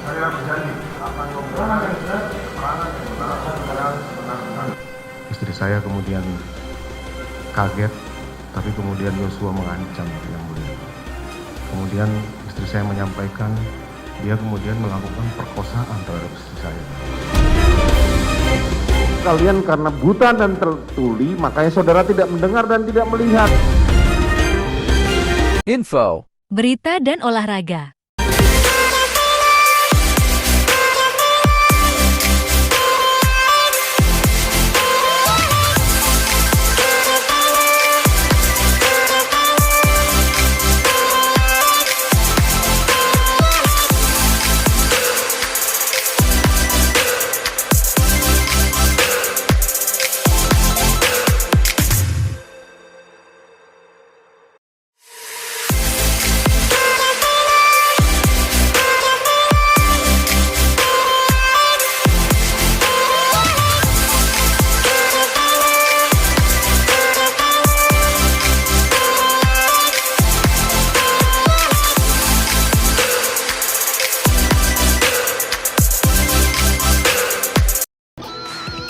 Saya berjanji akan memberikan keterangan yang benar. Istri saya kemudian kaget, tapi kemudian Yosua mengancam yang mulia. Kemudian istri saya menyampaikan dia kemudian melakukan perkosaan terhadap istri saya. Kalian karena buta dan tertuli, makanya saudara tidak mendengar dan tidak melihat. Info, berita dan olahraga.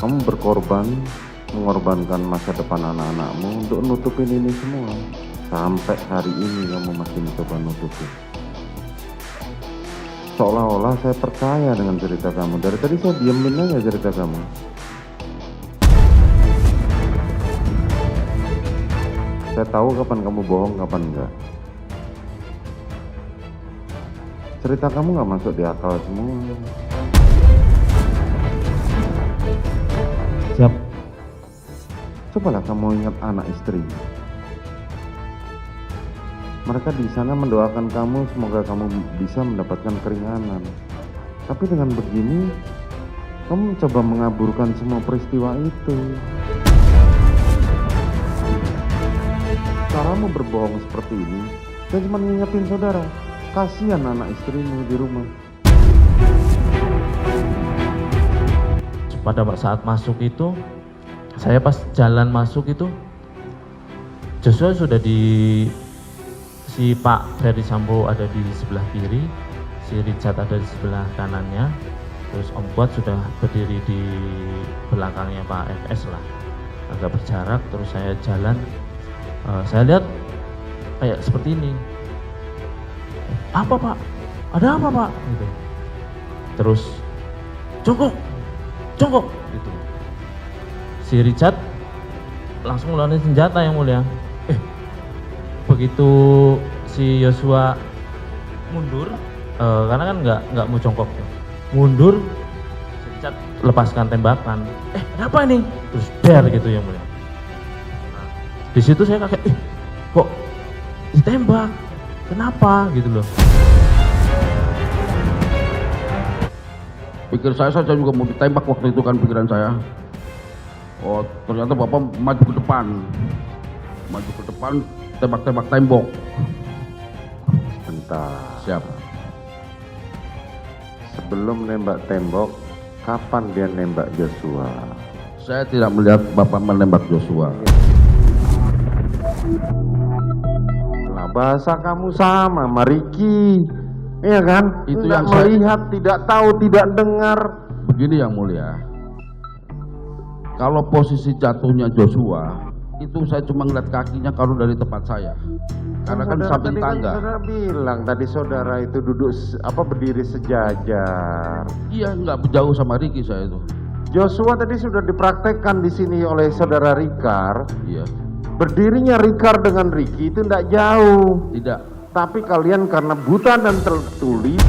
Kamu berkorban, mengorbankan masa depan anak-anakmu untuk nutupin ini semua. Sampai hari ini kamu masih mencoba nutupin. Seolah-olah saya percaya dengan cerita kamu. Dari tadi saya diemin aja cerita kamu. Saya tahu kapan kamu bohong, kapan enggak. Cerita kamu nggak masuk di akal semua. Siap. Cobalah kamu ingat anak istri. Mereka di sana mendoakan kamu semoga kamu bisa mendapatkan keringanan. Tapi dengan begini, kamu mencoba mengaburkan semua peristiwa itu. Caramu berbohong seperti ini, saya cuma ngingetin saudara, kasihan anak istrimu di rumah. Pada saat masuk itu, saya pas jalan masuk itu, Joshua sudah si Pak Ferry Sambo ada di sebelah kiri, si Richard ada di sebelah kanannya, terus Om Kuat sudah berdiri di belakangnya Pak FS lah, agak berjarak. Terus saya jalan, saya lihat kayak seperti ini. Apa Pak? Ada apa Pak? Gitu. Terus Jongkok gitu. Si Richard langsung ngeluarin senjata yang mulia. Begitu si Yosua mundur, karena kan nggak mau jongkok, mundur, si Richard lepaskan tembakan. Ada apa ini? Terus der gitu yang mulia. Nah, di situ saya kaget, kok ditembak? Kenapa gitu loh? Pikir saya juga mau ditembak waktu itu kan pikiran saya. Oh ternyata Bapak maju ke depan, tembak-tembak tembok. Sebentar. Siap. Sebelum nembak tembok, kapan dia nembak Joshua? Saya tidak melihat Bapak menembak Joshua. Nah, bahasa kamu sama, Mariki. Iya kan? Itu tidak yang saya melihat, tidak tahu, tidak dengar. Begini yang mulia, kalau posisi jatuhnya Joshua itu saya cuma ngeliat kakinya kalau dari tempat saya, karena kan samping tangga. Saudara bilang tadi saudara itu duduk berdiri sejajar. Iya, nggak jauh sama Ricky saya itu. Joshua tadi sudah dipraktekkan di sini oleh saudara Rikar. Iya. Berdirinya Rikar dengan Ricky itu tidak jauh. Tidak. Tapi kalian karena buta dan tertuli,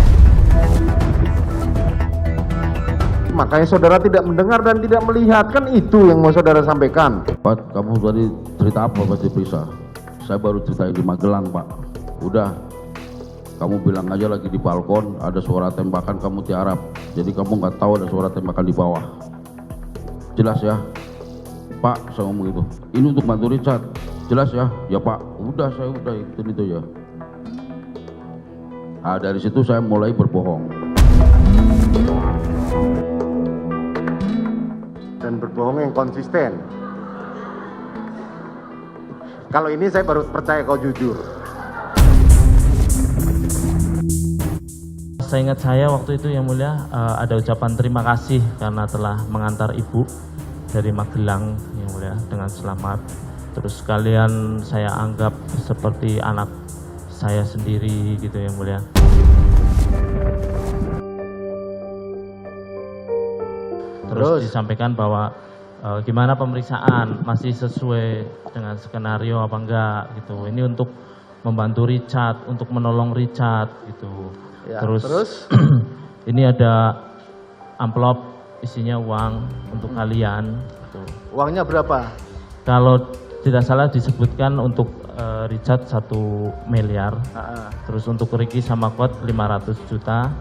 makanya saudara tidak mendengar dan tidak melihat. Kan itu yang mau saudara sampaikan. Pak, kamu tadi cerita apa Pak diperiksa? Saya baru ceritain di Magelang Pak. Udah, kamu bilang aja lagi di balkon ada suara tembakan, kamu tiarap. Jadi kamu nggak tahu ada suara tembakan di bawah. Jelas ya? Pak, saya ngomong itu. Ini untuk bantu Richard. Jelas ya? Ya Pak. Udah, saya udah ikutin itu ya. Nah, dari situ saya mulai berbohong. Dan berbohong yang konsisten. Kalau ini saya baru percaya kau jujur. seingat saya waktu itu yang mulia ada ucapan terima kasih karena telah mengantar ibu dari Magelang yang mulia dengan selamat. Terus kalian saya anggap seperti anak saya sendiri gitu yang mulia. Terus disampaikan bahwa gimana pemeriksaan, masih sesuai dengan skenario apa enggak gitu. Ini untuk membantu Richard, untuk menolong Richard gitu. Ya, terus ini ada amplop isinya uang untuk kalian gitu. Uangnya berapa? Kalau tidak salah disebutkan untuk Richard 1 miliar. Terus untuk Ricky sama Kot 500 juta.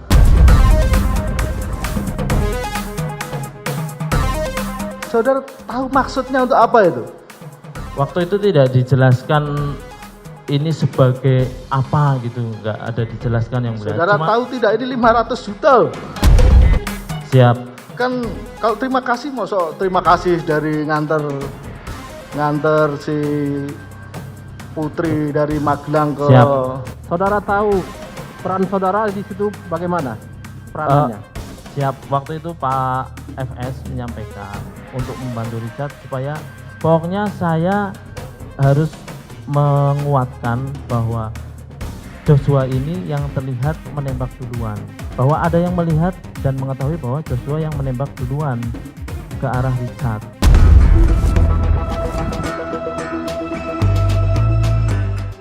Saudara tahu maksudnya untuk apa itu? Waktu itu tidak dijelaskan ini sebagai apa gitu, nggak ada dijelaskan yang mulia. Saudara tahu tidak ini 500 juta loh. Siap. Kan kalau terima kasih, mosok terima kasih dari nganter si Putri dari Magelang ke. Siap. Saudara tahu peran saudara di situ bagaimana peranannya? Siap. Waktu itu Pak FS menyampaikan untuk membantu Richard supaya pokoknya saya harus menguatkan bahwa Joshua ini yang terlihat menembak duluan, bahwa ada yang melihat dan mengetahui bahwa Joshua yang menembak duluan ke arah Richard.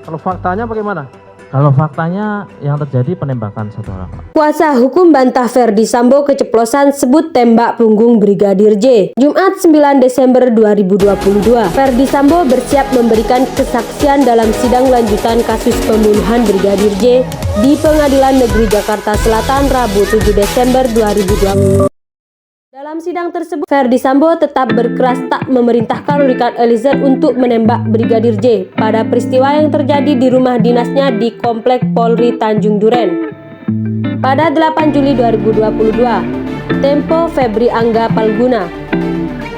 Kalau faktanya bagaimana? Kalau faktanya yang terjadi penembakan, saudara. Kuasa hukum bantah Ferdi Sambo keceplosan sebut tembak punggung Brigadir J. Jumat 9 Desember 2022, Ferdi Sambo bersiap memberikan kesaksian dalam sidang lanjutan kasus pembunuhan Brigadir J di Pengadilan Negeri Jakarta Selatan Rabu 7 Desember 2022. Dalam sidang tersebut, Ferdi Sambo tetap berkeras tak memerintahkan Richard Eliezer untuk menembak Brigadir J pada peristiwa yang terjadi di rumah dinasnya di Komplek Polri Tanjung Duren. Pada 8 Juli 2022, Tempo Febri Angga Palguna,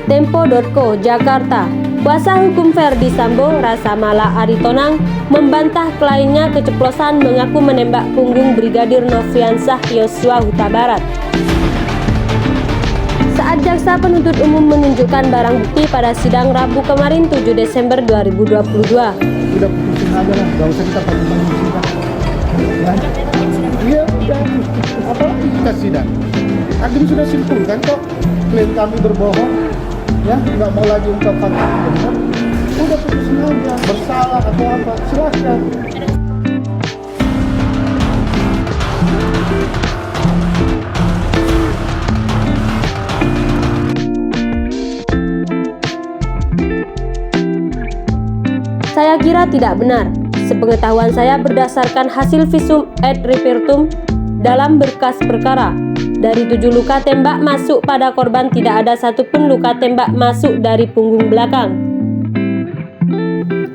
Tempo.co, Jakarta. Kuasa hukum Ferdi Sambo, Rasa Mala Aritonang, membantah kliennya keceplosan mengaku menembak punggung Brigadir Nofriansah Yosua Huta Barat. Saat jaksa penuntut umum menunjukkan barang bukti pada sidang Rabu kemarin 7 Desember 2022. Udah putusin aja lah, gak usah kita panjang-panjang sidang. Iya, udah. Apalagi kita sidang. Hakim sudah simpulkan kok klien kami berbohong, ya nggak mau lagi ungkap fakta benar. Udah putusin aja, bersalah atau apa, silahkan. Saya kira tidak benar. Sepengetahuan saya berdasarkan hasil visum et repertum dalam berkas perkara. Dari 7 luka tembak masuk pada korban tidak ada satupun luka tembak masuk dari punggung belakang.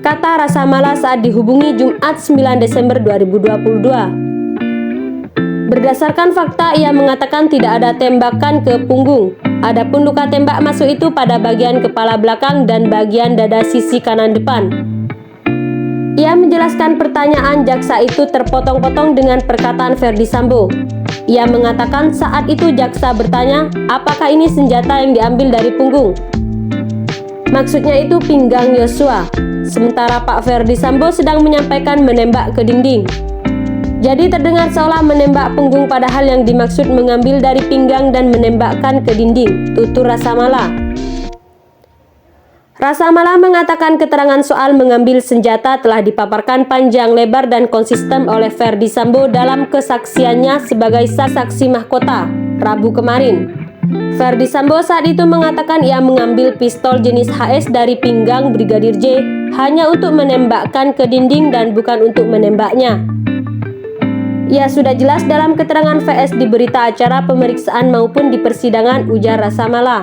Kata Rasa Mala saat dihubungi Jumat 9 Desember 2022. Berdasarkan fakta, ia mengatakan tidak ada tembakan ke punggung. Adapun luka tembak masuk itu pada bagian kepala belakang dan bagian dada sisi kanan depan. Ia menjelaskan pertanyaan jaksa itu terpotong-potong dengan perkataan Ferdi Sambo. Ia mengatakan saat itu jaksa bertanya, apakah ini senjata yang diambil dari punggung? Maksudnya itu pinggang Yosua. Sementara Pak Ferdi Sambo sedang menyampaikan menembak ke dinding. Jadi terdengar seolah menembak punggung padahal yang dimaksud mengambil dari pinggang dan menembakkan ke dinding, tutur Rasa Mala. Rasa Mala mengatakan keterangan soal mengambil senjata telah dipaparkan panjang lebar dan konsisten oleh Ferdi Sambo dalam kesaksiannya sebagai saksi mahkota Rabu kemarin. Ferdi Sambo saat itu mengatakan ia mengambil pistol jenis HS dari pinggang Brigadir J hanya untuk menembakkan ke dinding dan bukan untuk menembaknya. Ia sudah jelas dalam keterangan VS di berita acara pemeriksaan maupun di persidangan, ujar Rasa Mala.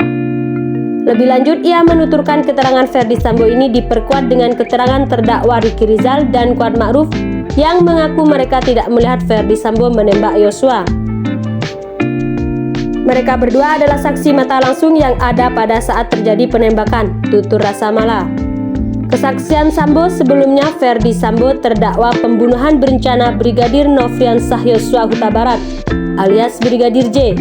Lebih lanjut, ia menuturkan keterangan Ferdi Sambo ini diperkuat dengan keterangan terdakwa Ricky Rizal dan Kuat Ma'ruf yang mengaku mereka tidak melihat Ferdi Sambo menembak Yosua. Mereka berdua adalah saksi mata langsung yang ada pada saat terjadi penembakan, tutur Rasa Mala. Kesaksian Sambo sebelumnya, Ferdi Sambo terdakwa pembunuhan berencana Brigadir Nofriansah Yosua Huta Barat alias Brigadir J.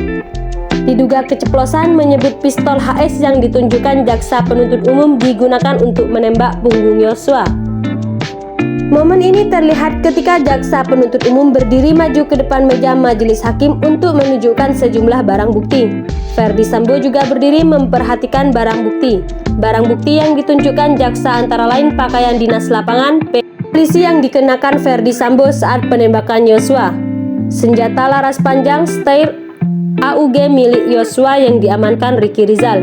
Diduga keceplosan menyebut pistol HS yang ditunjukkan jaksa penuntut umum digunakan untuk menembak punggung Yosua. Momen ini terlihat ketika jaksa penuntut umum berdiri maju ke depan meja majelis hakim untuk menunjukkan sejumlah barang bukti. Ferdi Sambo juga berdiri memperhatikan barang bukti. Barang bukti yang ditunjukkan jaksa antara lain pakaian dinas lapangan polisi yang dikenakan Ferdi Sambo saat penembakan Yosua, senjata laras panjang Steyr AUG milik Yosua yang diamankan Ricky Rizal,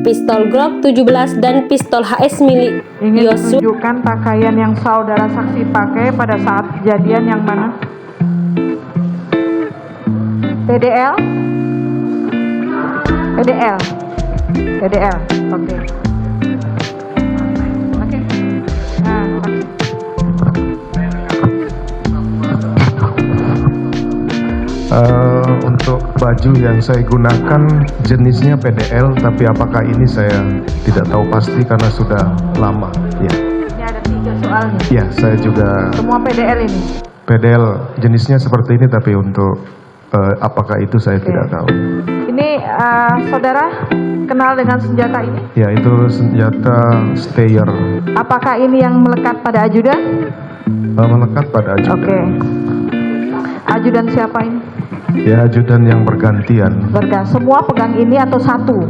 pistol Glock 17 dan pistol HS milik Yosua. Ingin tunjukkan pakaian yang saudara saksi pakai pada saat kejadian yang mana? PDL? PDL? PDL, oke. Oke. Nah, Untuk baju yang saya gunakan jenisnya PDL, tapi apakah ini saya tidak tahu pasti karena sudah lama. Ya. ini ada 3 soalnya. Ya, saya juga Semua PDL ini. PDL jenisnya seperti ini, tapi untuk apakah itu saya tidak tahu. Ini saudara kenal dengan senjata ini? Ya, itu senjata Steyr. Apakah ini yang melekat pada ajudan? Melekat pada ajudan. Oke. Ajudan siapa ini? Ya, ajudan yang bergantian. Semua pegang ini atau satu?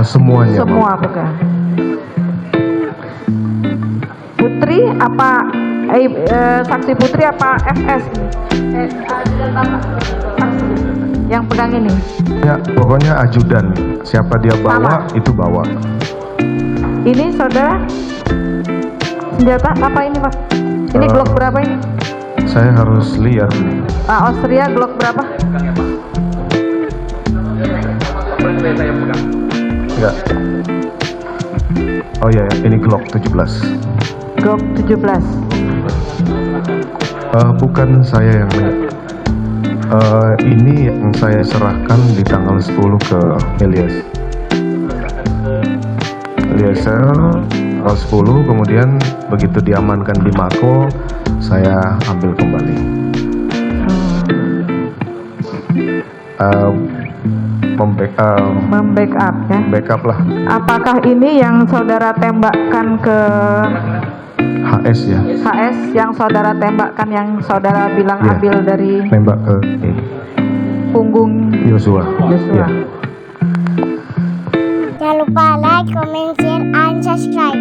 Semuanya. Semua pegang. Putri apa? Saksi Putri apa FS ini? Ajudan bapak. Saksi yang pegang ini. Ya, pokoknya ajudan. Siapa dia bawa, itu bawa. Ini saudara senjata apa ini Pak? Ini Glock berapa ini? Saya harus lihat. Pak Austria Glock berapa? Enggak. Oh ya, ini Glock 17. Glock 17. Bukan saya yang ini yang saya serahkan di tanggal 10 ke Eliezer tanggal 10, kemudian begitu diamankan di Mako saya ambil kembali. Membackup ya. Backup lah. Apakah ini yang saudara tembakkan ke HS ya. HS yang saudara tembakkan yang saudara bilang Ya. ambil dari Nembak ke punggung Yosua. Yosua. Ya. Jangan lupa like, comment, share, and subscribe.